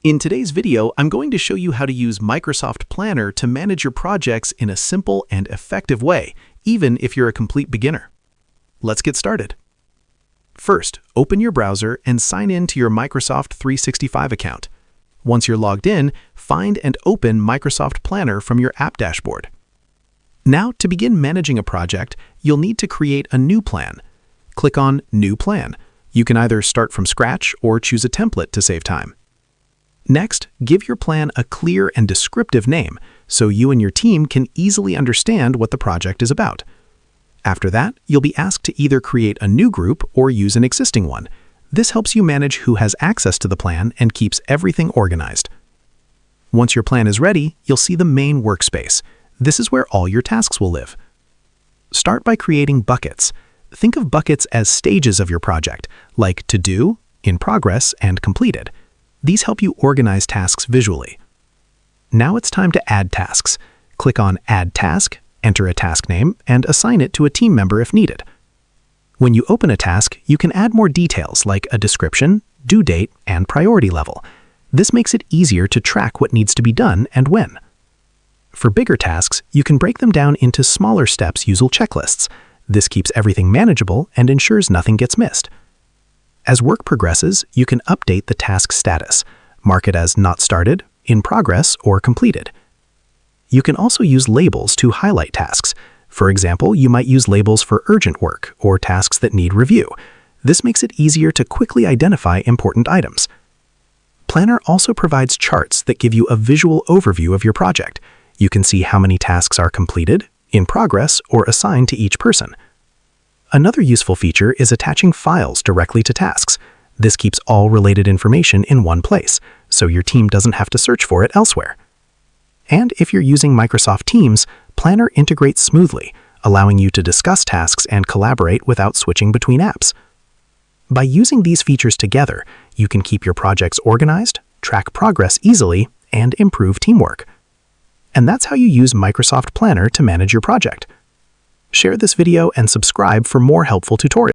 In today's video, I'm going to show you how to use Microsoft Planner to manage your projects in a simple and effective way, even if you're a complete beginner. Let's get started. First, open your browser and sign in to your Microsoft 365 account. Once you're logged in, find and open Microsoft Planner from your app dashboard. Now, to begin managing a project, you'll need to create a new plan. Click on New Plan. You can either start from scratch or choose a template to save time. Next, give your plan a clear and descriptive name so you and your team can easily understand what the project is about. After that, you'll be asked to either create a new group or use an existing one. This helps you manage who has access to the plan and keeps everything organized. Once your plan is ready, you'll see the main workspace. This is where all your tasks will live. Start by creating buckets. Think of buckets as stages of your project, like To Do, In Progress, and Completed. These help you organize tasks visually. Now it's time to add tasks. Click on Add Task, enter a task name, and assign it to a team member if needed. When you open a task, you can add more details like a description, due date, and priority level. This makes it easier to track what needs to be done and when. For bigger tasks, you can break them down into smaller steps using checklists. This keeps everything manageable and ensures nothing gets missed. As work progresses, you can update the task status. Mark it as Not Started, In Progress, or Completed. You can also use labels to highlight tasks. For example, you might use labels for urgent work or tasks that need review. This makes it easier to quickly identify important items. Planner also provides charts that give you a visual overview of your project. You can see how many tasks are completed, in progress, or assigned to each person. Another useful feature is attaching files directly to tasks. This keeps all related information in one place, so your team doesn't have to search for it elsewhere. And if you're using Microsoft Teams, Planner integrates smoothly, allowing you to discuss tasks and collaborate without switching between apps. By using these features together, you can keep your projects organized, track progress easily, and improve teamwork. And that's how you use Microsoft Planner to manage your project. Share this video and subscribe for more helpful tutorials.